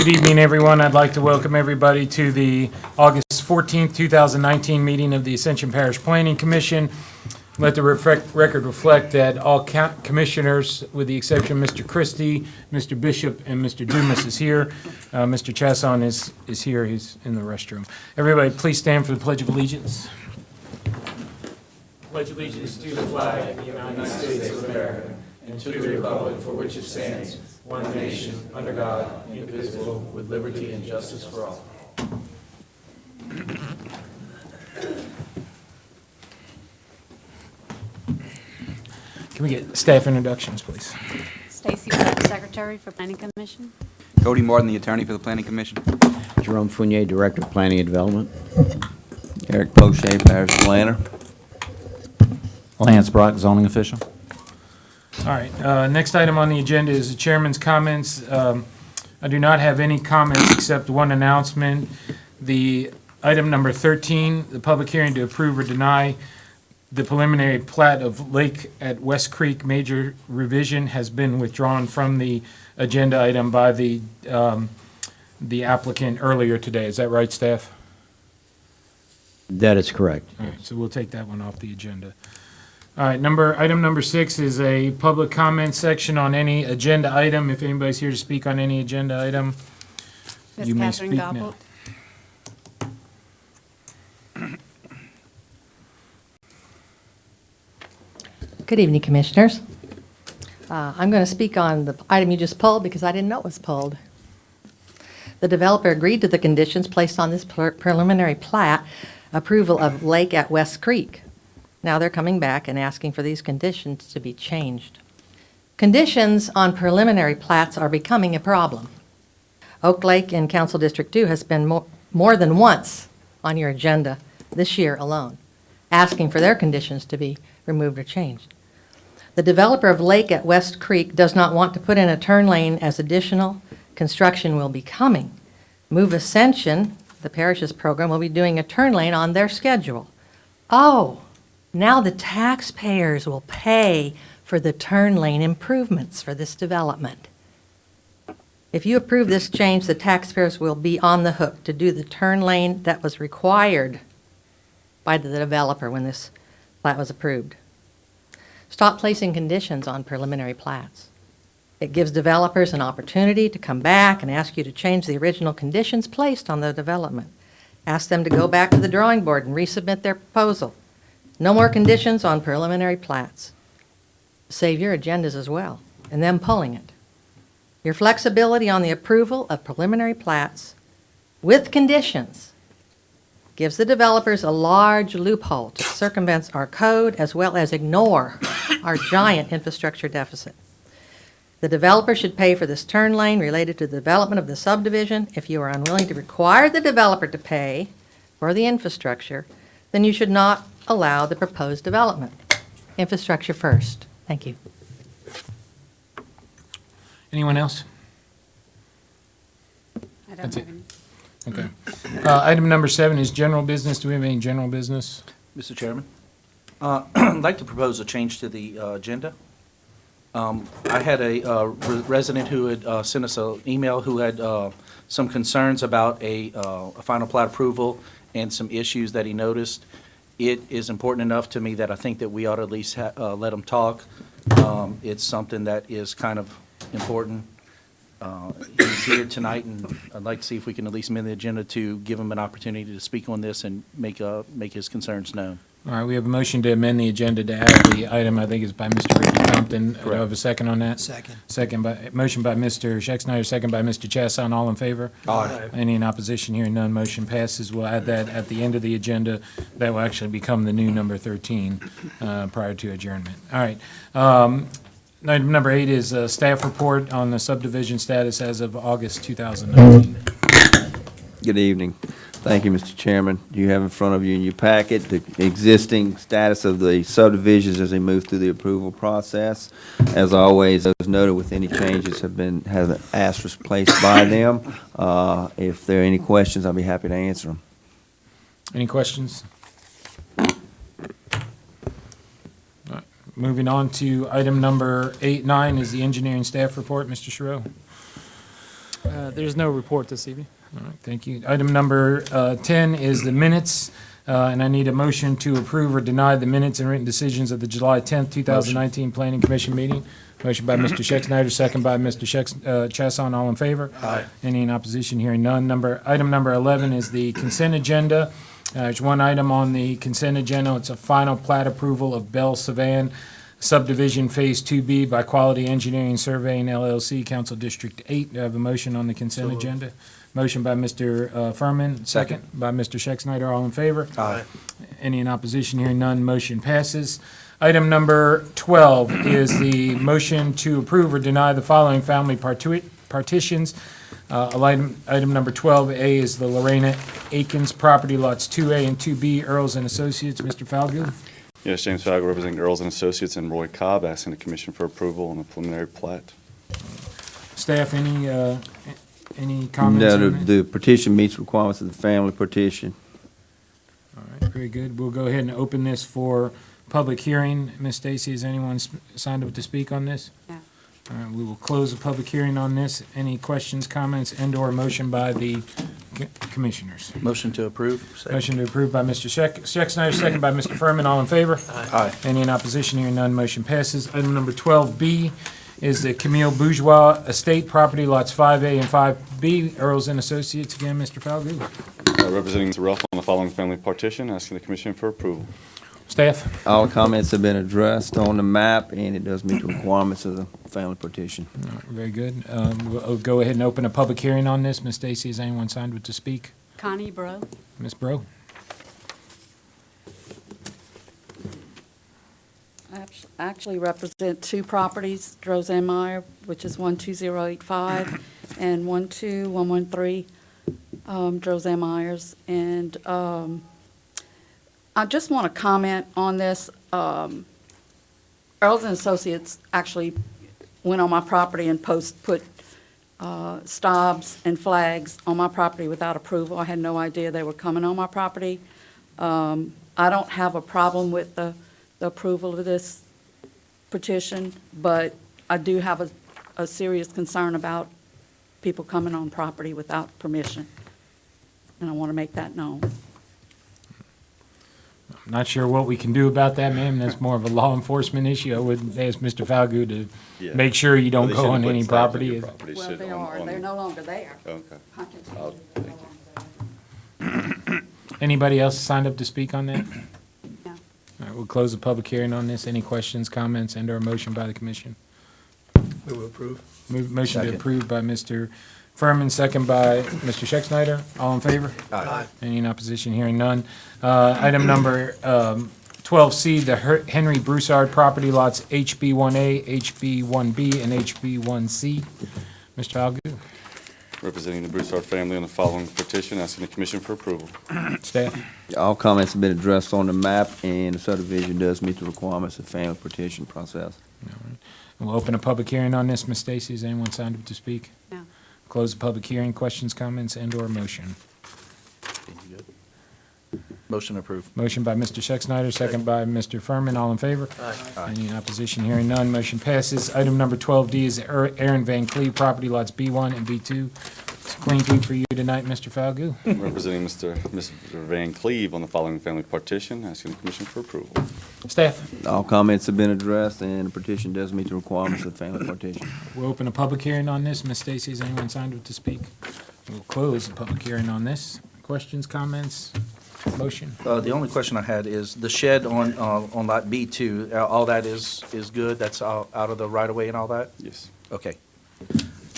Good evening, everyone. I'd like to welcome everybody to the August 14th, 2019 meeting of the Ascension Parish Planning Commission. Let the record reflect that all commissioners, with the exception of Mr. Christie, Mr. Bishop, and Mr. Dumas is here. Mr. Chasson is here. He's in the restroom. Everybody, please stand for the Pledge of Allegiance. Pledge allegiance to the flag of the United States of America and to the republic for which it stands, one nation, under God, indivisible, with liberty and justice for all. Can we get staff introductions, please? Stacy Black, Secretary for Planning Commission. Cody Martin, the attorney for the Planning Commission. Jerome Fournier, Director of Planning and Development. Eric Poche, Parish Planner. Lance Brock, zoning official. All right, next item on the agenda is the chairman's comments. I do not have any comments except one announcement. The item number 13, the public hearing to approve or deny the preliminary plat of Lake at West Creek major revision has been withdrawn from the agenda item by the applicant earlier today. Is that right, staff? That is correct. All right, so we'll take that one off the agenda. All right, item number 6 is a public comment section on any agenda item. If anybody's here to speak on any agenda item, Ms. you may Catherine speak Gobble. now. Good evening, Commissioners. I'm going to speak on the item you just pulled because I didn't know it was pulled. The developer agreed to the conditions placed on this preliminary plat approval of Lake at West Creek. Now they're coming back and asking for these conditions to be changed. Conditions on preliminary plats are becoming a problem. Oak Lake in Council District 2 has been more than once on your agenda this year alone, asking for their conditions to be removed or changed. The developer of Lake at West Creek does not want to put in a turn lane as additional construction will be coming. Move Ascension, the parish's program, will be doing a turn lane on their schedule. Oh, now the taxpayers will pay for the turn lane improvements for this development. If you approve this change, the taxpayers will be on the hook to do the turn lane that was required by the developer when this plat was approved. Stop placing conditions on preliminary plats. It gives developers an opportunity to come back and ask you to change the original conditions placed on the development. Ask them to go back to the drawing board and resubmit their proposal. No more conditions on preliminary plats. Save your agendas as well, and them pulling it. Your flexibility on the approval of preliminary plats with conditions gives the developers a large loophole to circumvent our code as well as ignore our giant infrastructure deficit. The developer should pay for this turn lane related to the development of the subdivision. If you are unwilling to require the developer to pay for the infrastructure, then you should not allow the proposed development. Infrastructure first. Thank you. Anyone else? I That's don't it. have any. Okay. Item number 7 is general business. Do we have any general business? Mr. Chairman, I'd like to propose a change to the agenda. I had a resident who had sent us an email who had some concerns about a final plat approval and some issues that he noticed. It is important enough to me that I think that we ought to at least let him talk. It's something that is kind of important. He's here tonight, and I'd like to see if we can at least amend the agenda to give him an opportunity to speak on this and make his concerns known. All right, we have a motion to amend the agenda to add the item, I think is by Mr. Ricky Compton. Do I have a second on that? Second. Motion by Mr. Schexnayder, second by Mr. Chasson. All in favor? Aye. Any in opposition? Hearing none, motion passes. We'll add that at the end of the agenda. That will actually become the new number 13 prior to adjournment. All right. Item number 8 is a staff report on the subdivision status as of August 2019. Good evening. Thank you, Mr. Chairman. You have in front of you in your packet the existing status of the subdivisions as they move through the approval process. As always, as noted, with any changes have an asterisk placed by them. If there are any questions, I'll be happy to answer them. Any questions? Moving on to item number 8-9 is the engineering staff report. Mr. Sherrill. There's no report this evening. All right, thank you. Item number 10 is the minutes, and I need a motion to approve or deny the minutes and written decisions of the July 10th, 2019 Planning Commission meeting. Motion by Mr. Schexnayder, second by Mr. Chasson. All in favor? Aye. Any in opposition? Hearing none. Item number 11 is the consent agenda. There's one item on the consent agenda. It's a final plat approval of Bell Savan subdivision Phase 2B by Quality Engineering Surveying LLC, Council District 8. Do I have a motion on the consent agenda? Motion by Mr. Furman, second by Mr. Schexnayder. All in favor? Aye. Any in opposition? Hearing none, motion passes. Item number 12 is the motion to approve or deny the following family partitions. Item number 12A is the Lorena Akins property lots 2A and 2B, Earls and Associates. Mr. Falgood? Yes, James Falco representing Earls and Associates and Roy Cobb, asking the commission for approval on the preliminary plat. Staff, any comments No, on that? the petition meets requirements of the family petition. All right, very good. We'll go ahead and open this for public hearing. Ms. Stacy, has anyone signed up to speak on this? No. All right, we will close the public hearing on this. Any questions, comments, and/or motion by the commissioners? Motion to approve. Second. Motion to approve by Mr. Schexnayder, second by Mr. Furman. All in favor? Aye. Any in opposition? Hearing none, motion passes. Item number 12B is the Camille Bourgeois Estate Property Lots 5A and 5B, Earls and Associates. Again, Mr. Falgood. Representing Mr. Ruff on the following family partition, asking the commission for approval. Staff? All the comments have been addressed on the map, and it does meet the requirements of the family petition. All right, very good. We'll go ahead and open a public hearing on this. Ms. Stacy, has anyone signed up to speak? Connie Bro. Ms. Bro? I actually represent two properties, Roseanne Meyer, which is 12085, and 12113, Roseanne Myers. And I just want to comment on this. Earls and Associates actually went on my property and put stobs and flags on my property without approval. I had no idea they were coming on my property. I don't have a problem with the approval of this petition, but I do have a serious concern about people coming on property without permission, and I want to make that known. Not sure what we can do about that, ma'am. That's more of a law enforcement issue. I would ask Mr. Falgood to Yeah. make sure you don't They go shouldn't on put any stabs on property. your property. Well, Should they on- are, on- they're no longer there. Okay. I can tell I'll- you thank they're no longer there. Anybody else signed up to speak on that? No. All right, we'll close the public hearing on this. Any questions, comments, and/or motion by the commission? Motion to Second. approve by Mr. Furman, second by Mr. Schexnayder. All in favor? Aye. Any in opposition? Hearing none. Item number 12C, the Henry Broussard property lots HB1A, HB1B, and HB1C. Mr. Falgood, Representing the Broussard family on the following petition, asking the commission for approval. staff. All comments have been addressed on the map, and the subdivision does meet the requirements of the family petition process. We'll open a public hearing on this. Ms. Stacy, has anyone signed up to speak? No. Close the public hearing. Questions, comments, and/or motion? Motion approved. Motion by Mr. Schexnayder, second by Mr. Furman. All in favor? Aye. Any in opposition? Hearing none, motion passes. Item number 12D is Aaron Van Cleve property lots B1 and B2. It's a clean sweep for you tonight, Mr. Falgood. Representing Mr. Van Cleve on the following family partition, asking the commission for approval. Staff, All comments have been addressed, and the petition does meet the requirements of the family partition. we'll open a public hearing on this. Ms. Stacy, has anyone signed up to speak? We'll close the public hearing on this. Questions, comments, motion? The only question I had is the shed on lot B2, all that is good? That's out of the right-of-way and all that? Yes. Okay.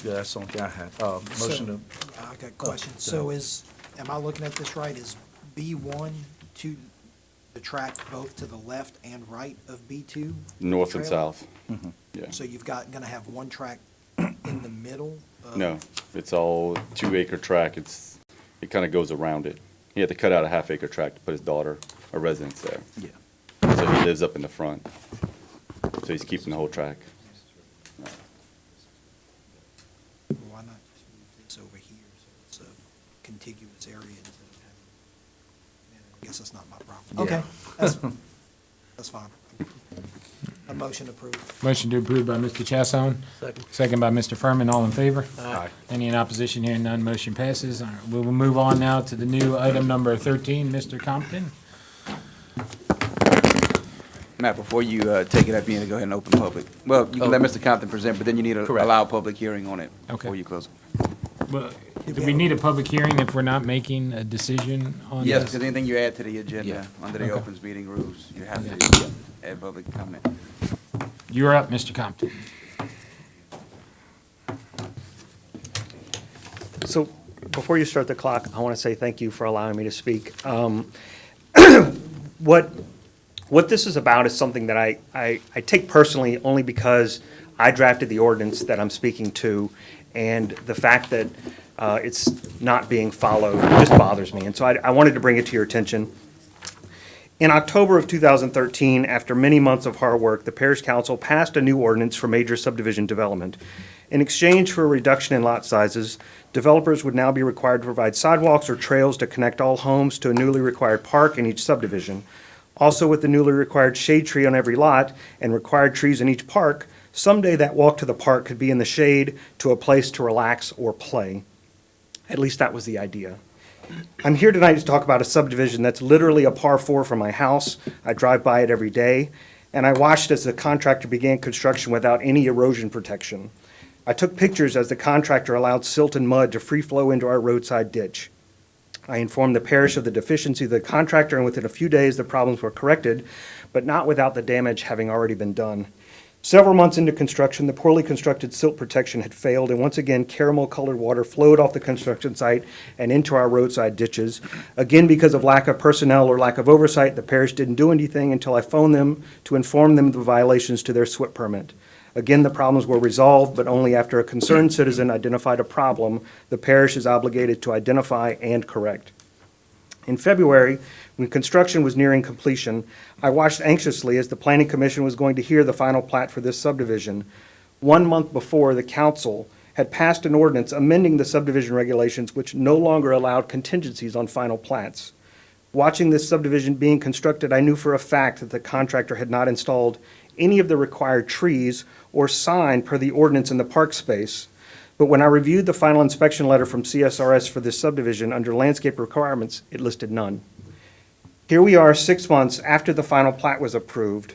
Yeah, that's the only thing I had. Motion to, I got a question. So am I looking at this right? Is B1 to the track both to the left and right of B2? North and Trailer? south. Yeah. So you've gonna have one track in the middle? of- No, it's all 2-acre track. It kind of goes around it. He had to cut out a half-acre tract to put his daughter, a residence there. yeah. So he lives up in the front. So he's keeping the whole track. Why not just move this over here so it's a contiguous area instead of having, I guess that's not my problem. Yeah. Okay, that's fine. A motion approved. Motion to approve by Mr. Chasson. Second by Mr. Furman. All in favor? Aye. Any in opposition? Hearing none, motion passes. All right, we will move on now to the new item number 13, Mr. Compton. Matt, before you take it up, you need to go ahead and open public. Well, you can let Mr. Compton present, but then you need to Correct. allow public hearing on it Okay. before you close. Well, do we need a public hearing if we're not making a decision on this? Yes, because anything you add to the agenda, Yeah. under the Okay. opens meeting rules, you have to add public comment. You're up, Mr. Compton. So before you start the clock, I want to say thank you for allowing me to speak. What this is about is something that I take personally only because I drafted the ordinance that I'm speaking to, and the fact that it's not being followed just bothers me. And so I wanted to bring it to your attention. In October of 2013, after many months of hard work, the Parish Council passed a new ordinance for major subdivision development. In exchange for a reduction in lot sizes, developers would now be required to provide sidewalks or trails to connect all homes to a newly required park in each subdivision. Also, with the newly required shade tree on every lot and required trees in each park, someday that walk to the park could be in the shade to a place to relax or play. At least that was the idea. I'm here tonight to talk about a subdivision that's literally a par 4 from my house. I drive by it every day, and I watched as the contractor began construction without any erosion protection. I took pictures as the contractor allowed silt and mud to free flow into our roadside ditch. I informed the parish of the deficiency of the contractor, and within a few days, the problems were corrected, but not without the damage having already been done. Several months into construction, the poorly constructed silt protection had failed, and once again, caramel-colored water flowed off the construction site and into our roadside ditches. Again, because of lack of personnel or lack of oversight, the parish didn't do anything until I phoned them to inform them of the violations to their SWIP permit. Again, the problems were resolved, but only after a concerned citizen identified a problem the parish is obligated to identify and correct. In February, when construction was nearing completion, I watched anxiously as the Planning Commission was going to hear the final plat for this subdivision. 1 month before, the council had passed an ordinance amending the subdivision regulations which no longer allowed contingencies on final plats. Watching this subdivision being constructed, I knew for a fact that the contractor had not installed any of the required trees or sign per the ordinance in the park space. But when I reviewed the final inspection letter from CSRS for this subdivision under landscape requirements, it listed none. Here we are 6 months after the final plat was approved.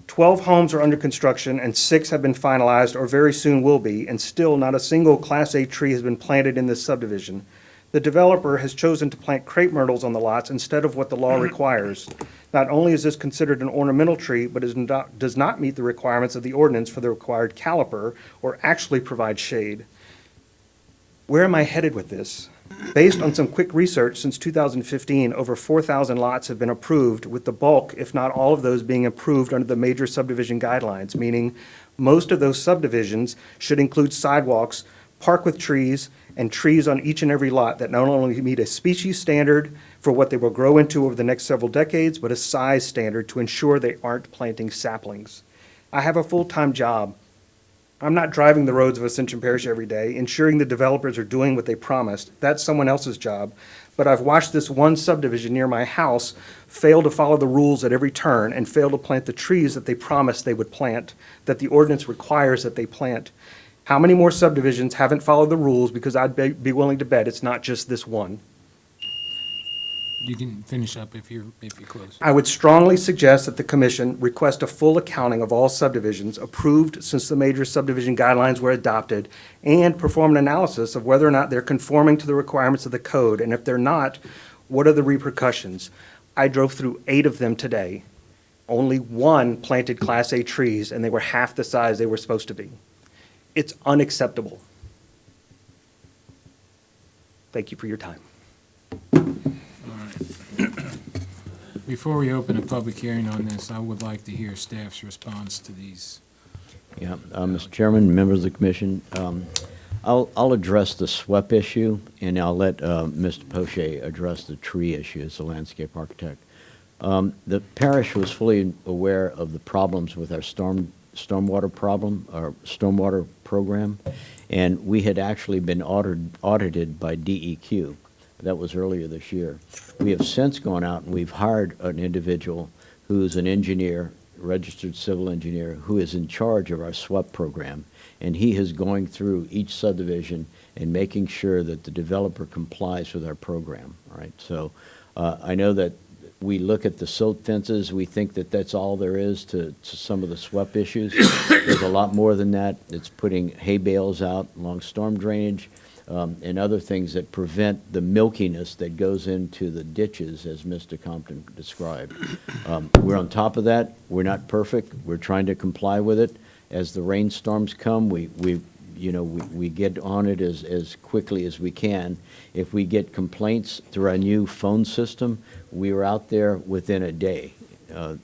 12 homes are under construction and 6 have been finalized or very soon will be, and still not a single Class A tree has been planted in this subdivision. The developer has chosen to plant crepe myrtles on the lots instead of what the law requires. Not only is this considered an ornamental tree, but does not meet the requirements of the ordinance for the required caliper or actually provide shade. Where am I headed with this? Based on some quick research, since 2015, over 4,000 lots have been approved, with the bulk, if not all of those, being approved under the major subdivision guidelines, meaning most of those subdivisions should include sidewalks, park with trees, and trees on each and every lot that not only meet a species standard for what they will grow into over the next several decades, but a size standard to ensure they aren't planting saplings. I have a full-time job. I'm not driving the roads of Ascension Parish every day, ensuring the developers are doing what they promised. That's someone else's job. But I've watched this one subdivision near my house fail to follow the rules at every turn and fail to plant the trees that they promised they would plant, that the ordinance requires that they plant. How many more subdivisions haven't followed the rules? Because I'd be willing to bet it's not just this one. You can finish up if you're close. I would strongly suggest that the commission request a full accounting of all subdivisions approved since the major subdivision guidelines were adopted and perform an analysis of whether or not they're conforming to the requirements of the code. And if they're not, what are the repercussions? I drove through 8 of them today. Only 1 planted Class A trees, and they were half the size they were supposed to be. It's unacceptable. Thank you for your time. Before we open a public hearing on this, I would like to hear staff's response to these. Yeah, Mr. Chairman, members of the commission, I'll address the SWEP issue, and I'll let Mr. Poche address the tree issue as a landscape architect. The parish was fully aware of the problems with our stormwater program, and we had actually been audited by DEQ. That was earlier this year. We have since gone out and we've hired an individual who's an engineer registered civil engineer who is in charge of our SWEP program, and he is going through each subdivision and making sure that the developer complies with our program, all right? So I know that we look at the silt fences, we think that that's all there is to some of the SWEP issues. There's a lot more than that. It's putting hay bales out along storm drainage, and other things that prevent the milkiness that goes into the ditches, as Mr. Compton described. We're on top of that. We're not perfect. We're trying to comply with it. As the rainstorms come, we get on it as quickly as we can. If we get complaints through our new phone system, we are out there within a day,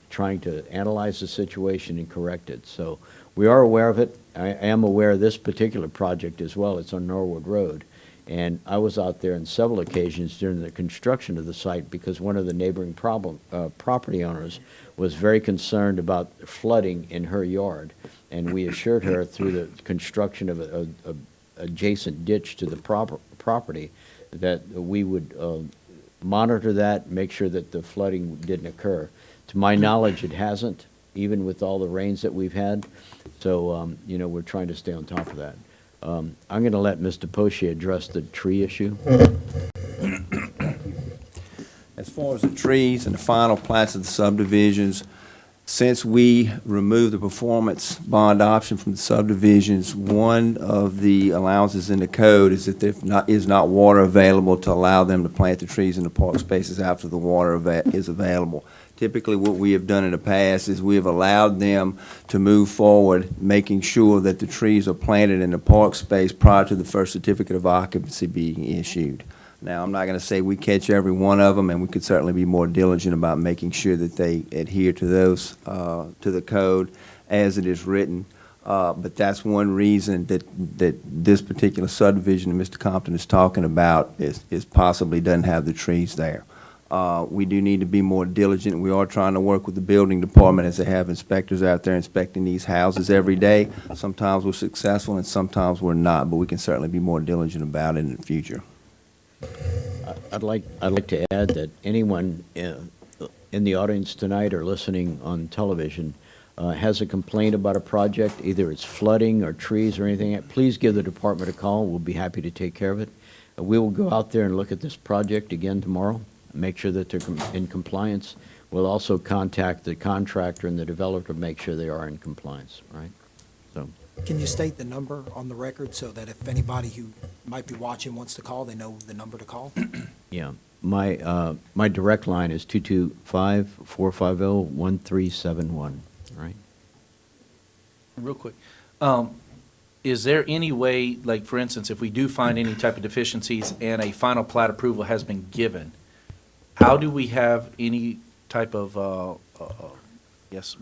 trying to analyze the situation and correct it. So we are aware of it. I am aware of this particular project as well. It's on Norwood Road. And I was out there on several occasions during the construction of the site because one of the neighboring property owners was very concerned about flooding in her yard. And we assured her through the construction of a adjacent ditch to the property that we would monitor that, make sure that the flooding didn't occur. To my knowledge, it hasn't, even with all the rains that we've had. So, we're trying to stay on top of that. I'm going to let Mr. Poche address the tree issue. As far as the trees and the final plats of the subdivisions, since we removed the performance bond option from the subdivisions, one of the allowances in the code is that there is not water available to allow them to plant the trees in the park spaces after the water is available. Typically, what we have done in the past is we have allowed them to move forward, making sure that the trees are planted in the park space prior to the first certificate of occupancy being issued. Now, I'm not going to say we catch every one of them, and we could certainly be more diligent about making sure that they adhere to those, to the code as it is written. But that's one reason that this particular subdivision that Mr. Compton is talking about is possibly doesn't have the trees there. We do need to be more diligent. We are trying to work with the building department as they have inspectors out there inspecting these houses every day. Sometimes we're successful and sometimes we're not, but we can certainly be more diligent about it in the future. I'd like to add that anyone in the audience tonight or listening on television has a complaint about a project, either it's flooding or trees or anything, please give the department a call. We'll be happy to take care of it. We will go out there and look at this project again tomorrow, make sure that they're in compliance. We'll also contact the contractor and the developer to make sure they are in compliance, right? So. Can you state the number on the record so that if anybody who might be watching wants to call, they know the number to call? Yeah, my direct line is 225-450-1371, right? Real quick, is there any way, like, for instance, if we do find any type of deficiencies and a final plat approval has been given, how do we have any type of,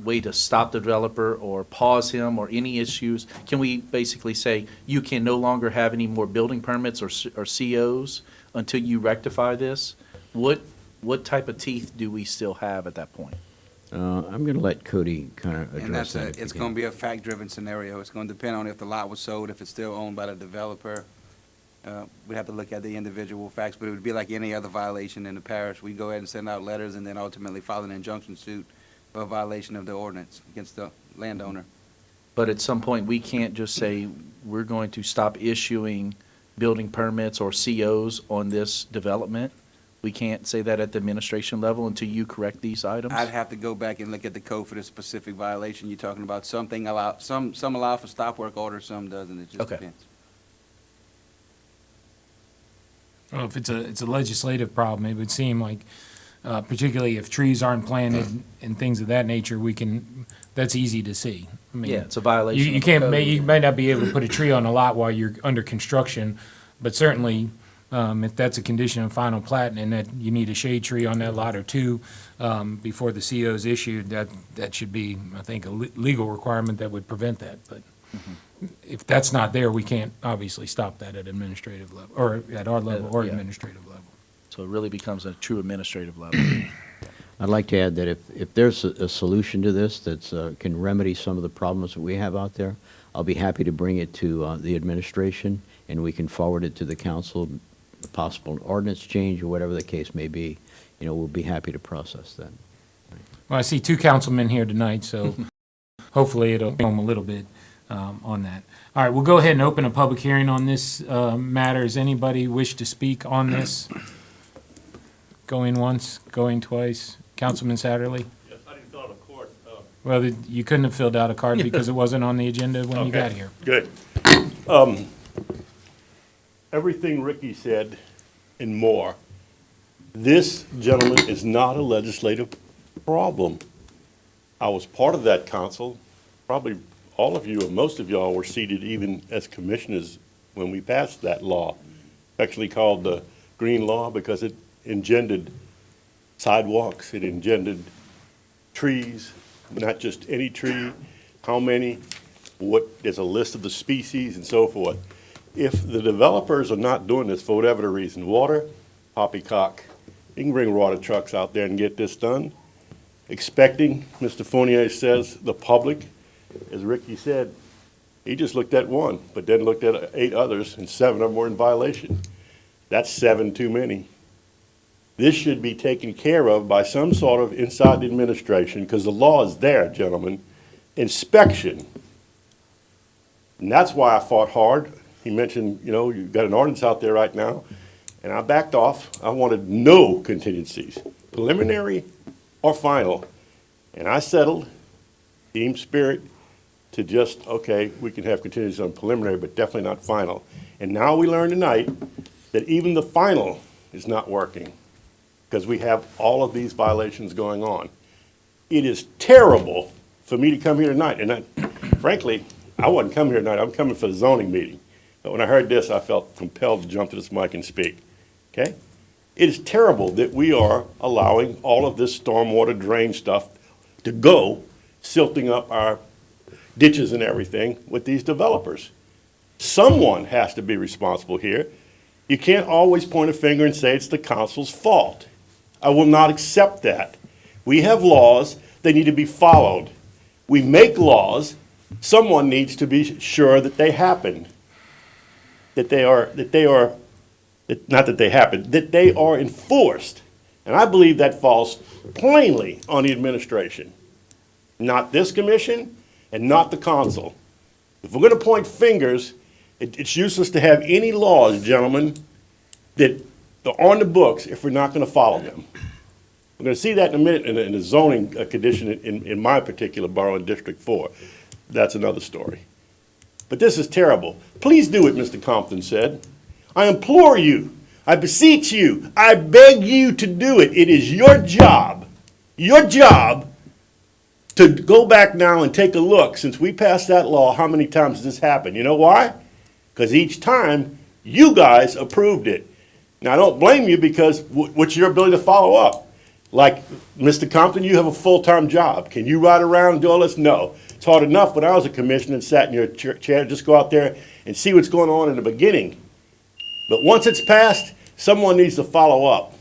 way to stop the developer or pause him or any issues? Can we basically say, you can no longer have any more building permits or COs until you rectify this? What type of teeth do we still have at that point? I'm going to let Cody kind of And address that's that. it's going to be a fact-driven scenario. It's going to depend on if the lot was sold, if it's still owned by the developer. We'd have to look at the individual facts, but it would be like any other violation in the parish. We go ahead and send out letters and then ultimately file an injunction suit for a violation of the ordinance against the landowner. But at some point, we can't just say, we're going to stop issuing building permits or COs on this development? We can't say that at the administration level until you correct these items? I'd have to go back and look at the code for the specific violation you're talking about. Some allow for stop work orders, some doesn't. It just Okay. depends. Well, if it's a legislative problem, it would seem like, particularly if trees aren't planted and things of that nature, that's easy to see. I mean, Yeah, it's a violation You of the can't, code. you may not be able to put a tree on a lot while you're under construction, but certainly, if that's a condition of final plat and that you need a shade tree on that lot or two, before the CO is issued, that should be, I think, a legal requirement that would prevent that, but if that's not there, we can't obviously stop that at administrative level, or at our level, or Yeah. administrative level. So it really becomes a true administrative level. I'd like to add that if there's a solution to this that can remedy some of the problems that we have out there, I'll be happy to bring it to the administration, and we can forward it to the council, a possible ordinance change or whatever the case may be. We'll be happy to process that. Well, I see two councilmen here tonight, so hopefully it'll be home a little bit on that. All right, we'll go ahead and open a public hearing on this matter. Does anybody wish to speak on this? Going once, going twice. Councilman Satterly? Yes, I didn't fill out a card. Well, you couldn't have filled out a card because it wasn't on the agenda when you got here. Good. Everything Ricky said and more, this, gentleman, is not a legislative problem. I was part of that council. Probably all of you, or most of y'all, were seated even as commissioners when we passed that law, actually called the Green Law because it engendered sidewalks, it engendered trees, not just any tree, how many, there's a list of the species and so forth. If the developers are not doing this for whatever the reason, water, poppycock, you can bring water trucks out there and get this done. Expecting, Mr. Fournier says, the public, as Ricky said, he just looked at one, but then looked at 8 others, and 7 of them were in violation. That's 7 too many. This should be taken care of by some sort of inside the administration, because the law is there, gentlemen. Inspection. And that's why I fought hard. He mentioned, you've got an ordinance out there right now, and I backed off. I wanted no contingencies, preliminary or final. And I settled, team spirit, to just, okay, we can have contingencies on preliminary, but definitely not final. And now we learn tonight that even the final is not working, because we have all of these violations going on. It is terrible for me to come here tonight, and frankly, I wasn't coming here tonight, I'm coming for the zoning meeting. But when I heard this, I felt compelled to jump to this mic and speak, okay? It is terrible that we are allowing all of this stormwater drain stuff to go, silting up our ditches and everything with these developers. Someone has to be responsible here. You can't always point a finger and say it's the council's fault. I will not accept that. We have laws, they need to be followed. We make laws, someone needs to be sure that they happen. That they are enforced. And I believe that falls plainly on the administration. Not this commission and not the council. If we're going to point fingers, it's useless to have any laws, gentlemen, that are on the books if we're not going to follow them. We're going to see that in a minute in the zoning condition in my particular borough in District 4. That's another story. But this is terrible. Please do it, Mr. Compton said. I implore you, I beseech you, I beg you to do it. It is your job to go back now and take a look. Since we passed that law, how many times has this happened? You know why? Because each time you guys approved it. Now, I don't blame you because what's your ability to follow up? Like, Mr. Compton, you have a full-time job. Can you ride around and do all this? No. It's hard enough when I was a commissioner and sat in your chair, just go out there and see what's going on in the beginning. But once it's passed, someone needs to follow up.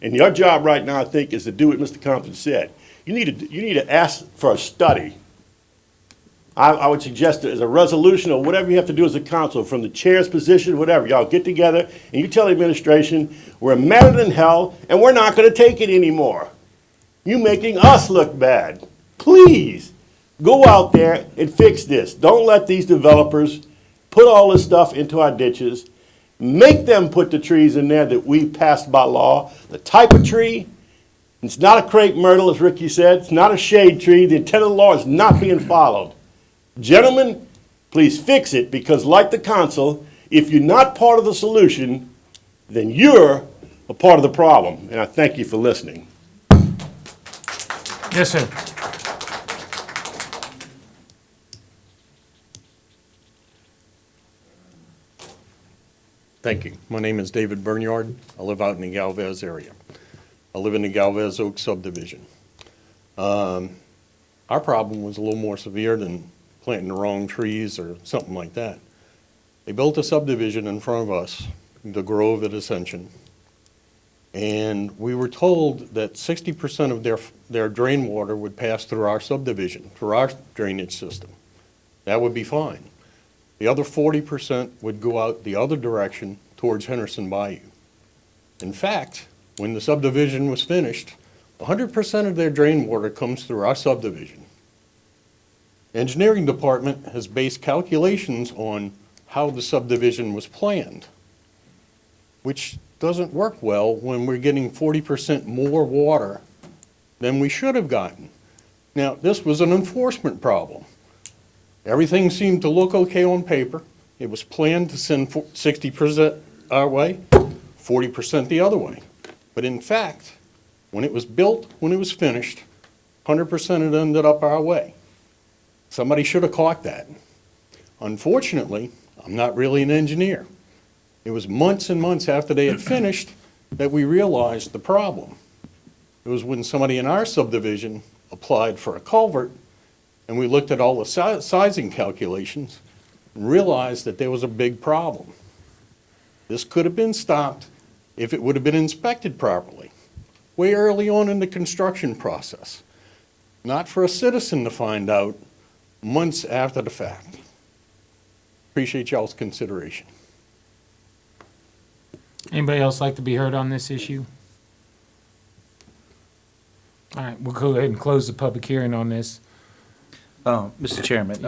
And your job right now, I think, is to do what Mr. Compton said. You need to ask for a study. I would suggest that as a resolution or whatever you have to do as a council, from the chair's position, whatever, y'all get together and you tell the administration, we're madder than hell and we're not going to take it anymore. You making us look bad. Please, go out there and fix this. Don't let these developers put all this stuff into our ditches. Make them put the trees in there that we passed by law. The type of tree, it's not a crepe myrtle, as Ricky said. It's not a shade tree. The intent of the law is not being followed. Gentlemen, please fix it, because like the council, if you're not part of the solution, then you're a part of the problem. And I thank you for listening. Yes, sir. Thank you. My name is David Bernyard. I live out in the Galvez area. I live in the Galvez Oak subdivision. Our problem was a little more severe than planting the wrong trees or something like that. They built a subdivision in front of us, the Grove at Ascension, and we were told that 60% of their drain water would pass through our subdivision, through our drainage system. That would be fine. The other 40% would go out the other direction towards Henderson Bayou. In fact, when the subdivision was finished, 100% of their drain water comes through our subdivision. Engineering department has based calculations on how the subdivision was planned, which doesn't work well when we're getting 40% more water than we should have gotten. Now, this was an enforcement problem. Everything seemed to look okay on paper. It was planned to send 60% our way, 40% the other way. But in fact, when it was built, when it was finished, 100% it ended up our way. Somebody should have caught that. Unfortunately, I'm not really an engineer. It was months and months after they had finished that we realized the problem. It was when somebody in our subdivision applied for a culvert, and we looked at all the sizing calculations and realized that there was a big problem. This could have been stopped if it would have been inspected properly, way early on in the construction process, not for a citizen to find out months after the fact. Appreciate y'all's consideration. Anybody else like to be heard on this issue? All right, we'll go ahead and close the public hearing on this. Mr. Chairman,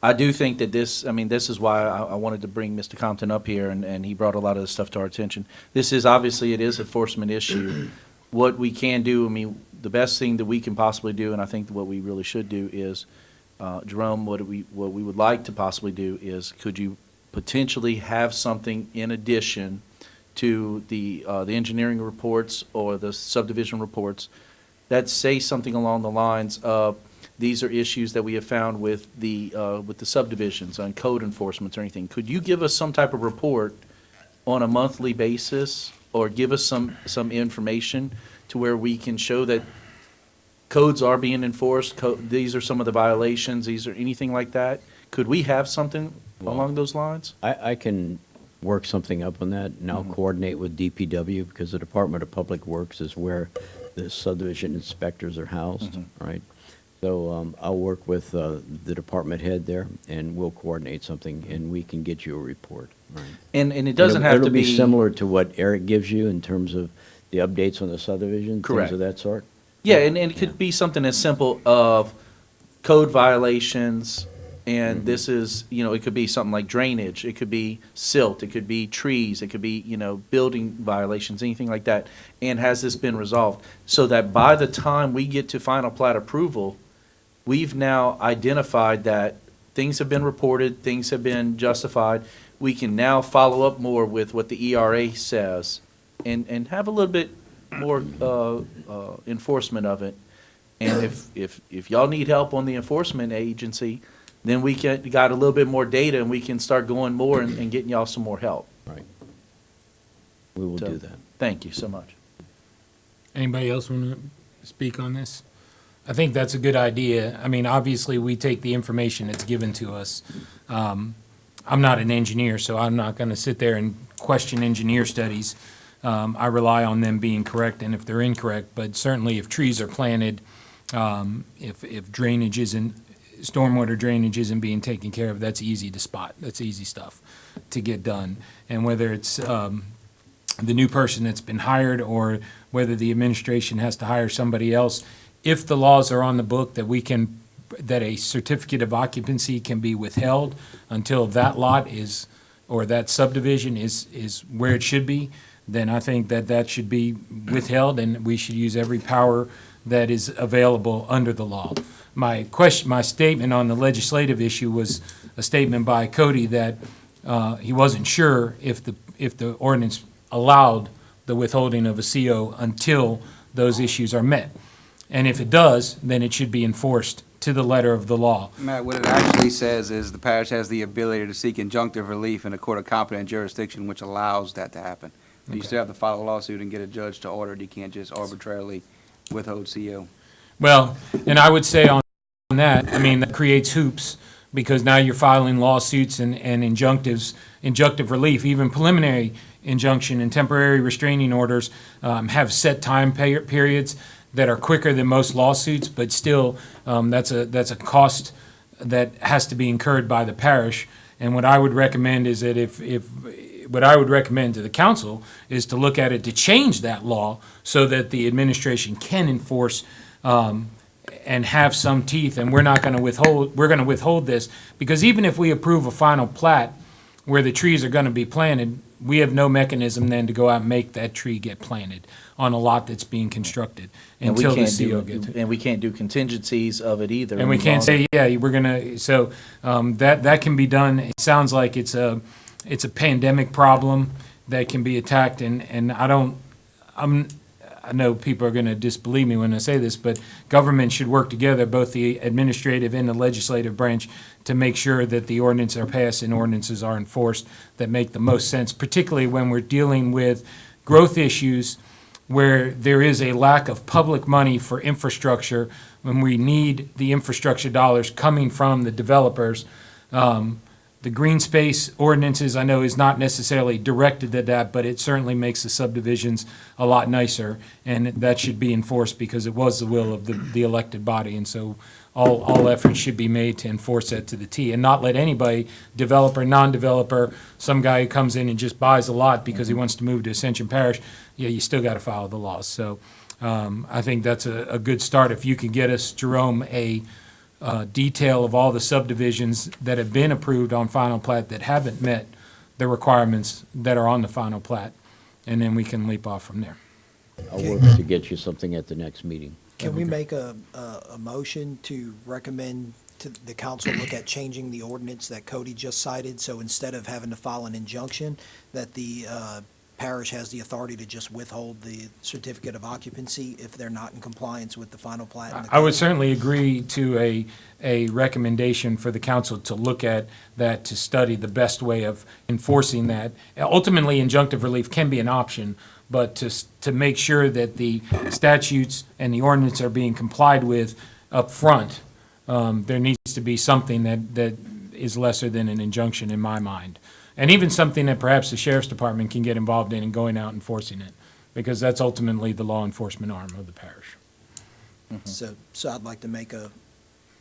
I do think that this is why I wanted to bring Mr. Compton up here, and he brought a lot of this stuff to our attention. This is, obviously, it is an enforcement issue. What we can do, the best thing that we can possibly do, and I think what we really should do is, Jerome, what we would like to possibly do is, could you potentially have something in addition to the engineering reports or the subdivision reports that say something along the lines of, these are issues that we have found with the subdivisions on code enforcement or anything. Could you give us some type of report on a monthly basis, or give us some information to where we can show that codes are being enforced, these are some of the violations, these are anything like that? Could we have something along those lines? I can work something up on that, and I'll coordinate with DPW, because the Department of Public Works is where the subdivision inspectors are housed, right? So I'll work with the department head there, and we'll coordinate something, and we can get you a report, right? And it doesn't have to be. It'll be similar to what Eric gives you in terms of the updates on the subdivision, Correct. things of that sort? Yeah, and it could be something as simple of code violations, and this is, it could be something like drainage, it could be silt, it could be trees, it could be, building violations, anything like that. And has this been resolved? So that by the time we get to final plat approval, we've now identified that things have been reported, things have been justified. We can now follow up more with what the ERA says and have a little bit more enforcement of it. And if y'all need help on the enforcement agency, then we got a little bit more data, and we can start going more and getting y'all some more help. Right. We will So, do that. Thank you so much. Anybody else want to speak on this? I think that's a good idea. Obviously, we take the information that's given to us. I'm not an engineer, so I'm not going to sit there and question engineer studies. I rely on them being correct, and if they're incorrect, but certainly if trees are planted, if drainage isn't, stormwater drainage isn't being taken care of, that's easy to spot. That's easy stuff to get done. And whether it's the new person that's been hired, or whether the administration has to hire somebody else, if the laws are on the book that a certificate of occupancy can be withheld until that lot is, or that subdivision is where it should be, then I think that should be withheld, and we should use every power that is available under the law. My statement on the legislative issue was a statement by Cody that he wasn't sure if the ordinance allowed the withholding of a CO until those issues are met. And if it does, then it should be enforced to the letter of the law. Matt, what it actually says is the parish has the ability to seek injunctive relief in a court of competent jurisdiction, which allows that to happen. But you still have to file a lawsuit and get a judge to order it. You can't just arbitrarily withhold CO. Well, and I would say on that, that creates hoops, because now you're filing lawsuits and injunctive relief, even preliminary injunction and temporary restraining orders have set time periods that are quicker than most lawsuits, but still, that's a cost that has to be incurred by the parish. And what I would recommend is that if what I would recommend to the council is to look at it to change that law so that the administration can enforce and have some teeth, and we're going to withhold this, because even if we approve a final plat where the trees are going to be planted, we have no mechanism then to go out and make that tree get planted on a lot that's being constructed And we until the can't CO do, gets. and we can't do contingencies of it either. And we can't say, yeah, we're gonna, so, that can be done. It sounds like it's a pandemic problem that can be attacked, and I know people are gonna disbelieve me when I say this, but government should work together, both the administrative and the legislative branch, to make sure that the ordinances are passed and ordinances are enforced that make the most sense, particularly when we're dealing with growth issues where there is a lack of public money for infrastructure, when we need the infrastructure dollars coming from the developers. The green space ordinances, I know, is not necessarily directed at that, but it certainly makes the subdivisions a lot nicer, and that should be enforced because it was the will of the elected body, and so all efforts should be made to enforce that to the T, and not let anybody, developer, non-developer, some guy who comes in and just buys a lot because he wants to move to Ascension Parish, yeah, you still got to follow the laws. So I think that's a good start. If you can get us, Jerome, a detail of all the subdivisions that have been approved on final plat that haven't met the requirements that are on the final plat, and then we can leap off from there. I'll work to get you something at the next meeting. Can we make a motion to recommend to the council look at changing the ordinance that Cody just cited? So instead of having to file an injunction, that the parish has the authority to just withhold the certificate of occupancy if they're not in compliance with the final plat? and the I would code? certainly agree to a recommendation for the council to look at that, to study the best way of enforcing that. Ultimately, injunctive relief can be an option, but to make sure that the statutes and the ordinance are being complied with up front, there needs to be something that is lesser than an injunction in my mind. And even something that perhaps the sheriff's department can get involved in going out enforcing it, because that's ultimately the law enforcement arm of the parish. So I'd like to make a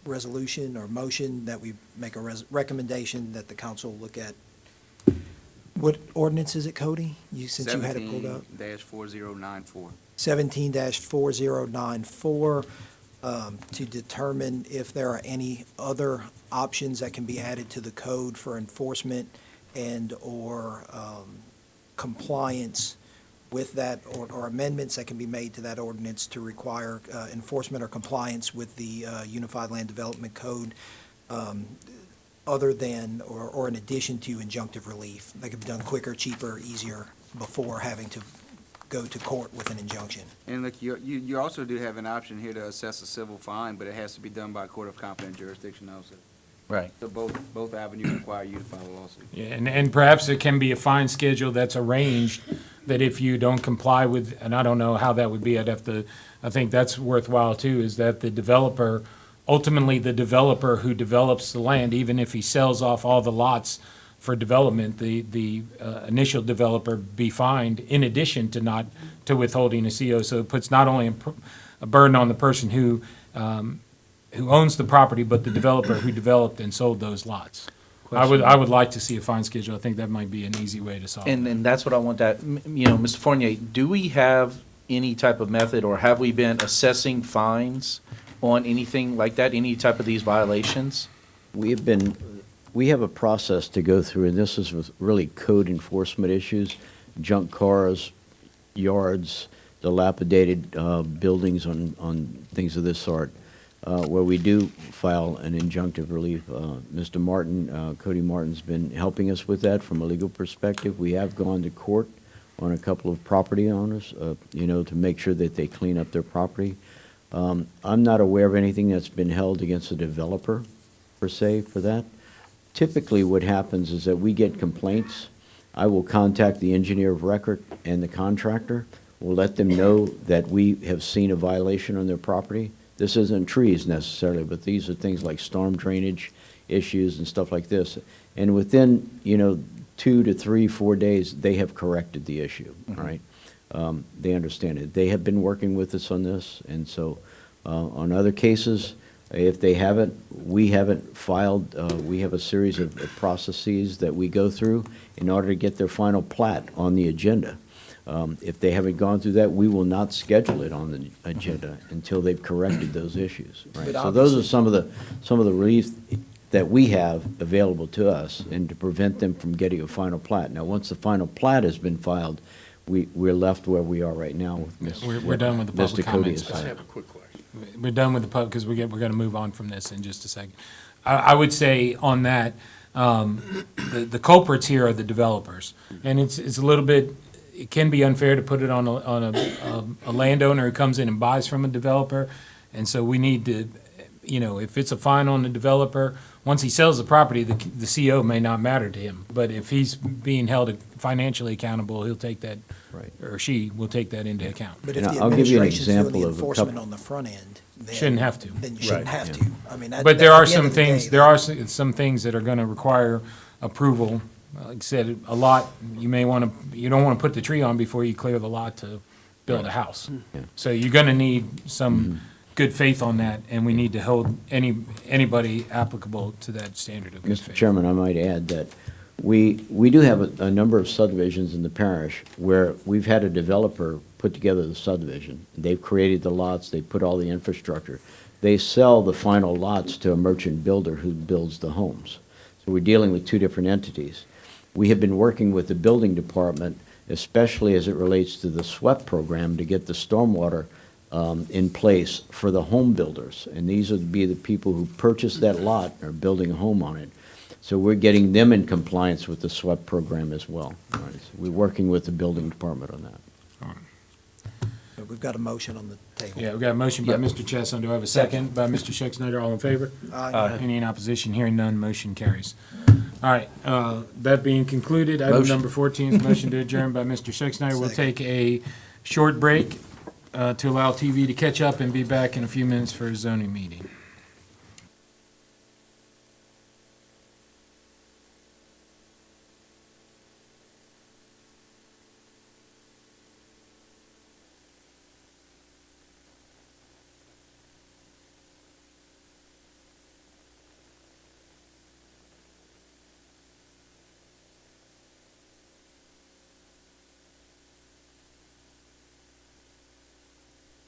resolution or motion that we make a recommendation that the council look at. What ordinance is it, Cody? Since you had it pulled up. 17-4094. 17-4094, to determine if there are any other options that can be added to the code for enforcement and/or compliance with that, or amendments that can be made to that ordinance to require enforcement or compliance with the Unified Land Development Code, other than or in addition to injunctive relief. That could be done quicker, cheaper, easier before having to go to court with an injunction. And look, you also do have an option here to assess a civil fine, but it has to be done by a court of competent jurisdiction also. Right. So both avenues require you to file a lawsuit. Yeah, and perhaps there can be a fine schedule that's arranged that if you don't comply with, and I don't know how that would be, I think that's worthwhile too, is that the developer, ultimately the developer who develops the land, even if he sells off all the lots for development, the initial developer be fined in addition to withholding a CO. So it puts not only a burden on the person who owns the property, but the developer who developed and sold those lots. I would like to see a fine schedule. I think that might be an easy way to solve it. And that's what I want that, Mr. Fournier, do we have any type of method, or have we been assessing fines on anything like that, any type of these violations? We have a process to go through, and this is with really code enforcement issues, junk cars, yards, dilapidated buildings on things of this sort, where we do file an injunctive relief. Mr. Martin, Cody Martin's been helping us with that from a legal perspective. We have gone to court on a couple of property owners, to make sure that they clean up their property. I'm not aware of anything that's been held against a developer, per se, for that. Typically, what happens is that we get complaints. I will contact the engineer of record and the contractor. We'll let them know that we have seen a violation on their property. This isn't trees necessarily, but these are things like storm drainage issues and stuff like this. And within, 2 to 3, 4 days, they have corrected the issue, right? They understand it. They have been working with us on this, and so on other cases, If they haven't, we haven't filed, we have a series of processes that we go through in order to get their final plat on the agenda. If they haven't gone through that, we will not schedule it on the agenda until they've corrected those issues, right? But So those are obviously- some of the relief that we have available to us and to prevent them from getting a final plat. Now, once the final plat has been filed, we're left where we are right now with Ms. We're done with the Mr. public Cody comments. has I said. have a quick question. We're done with the pub, because we're going to move on from this in just a second. I would say on that, the culprits here are the developers. And it's a little bit, it can be unfair to put it on a landowner who comes in and buys from a developer. And so we need to, if it's a fine on the developer, once he sells the property, the CO may not matter to him. But if he's being held financially accountable, he'll take that, Right. or she will take that into account. But if And the I'll give you an administration's doing example the of a enforcement couple- on the front end, then. Shouldn't have to. Then you shouldn't have to. I mean, But there are at the end some of the day, things, there are some things that are going to require approval. Like I said, a lot, you don't want to put the tree on before you clear the lot to build a house. Yeah. So you're going to need some good faith on that, and we need to hold anybody applicable to that standard of good Mr. faith. Chairman, I might add that we do have a number of subdivisions in the parish where we've had a developer put together the subdivision. They've created the lots, they put all the infrastructure. They sell the final lots to a merchant builder who builds the homes. So we're dealing with two different entities. We have been working with the building department, especially as it relates to the SWEP program, to get the stormwater in place for the home builders. And these would be the people who purchase that lot or building a home on it. So we're getting them in compliance with the SWEP program as well. All right, so we're working with the building department on that. But we've got a motion on the table. Yeah, we've got a motion by Mr. Chesson. Do I have a second? By Mr. Schexnayder. All in favor? Aye. Any in opposition? Hearing none, motion carries. All right, that being concluded, item Motion. number 14 is motion to adjourn by Mr. Schexnayder. We'll Second. take a short break to allow TV to catch up and be back in a few minutes for a zoning meeting.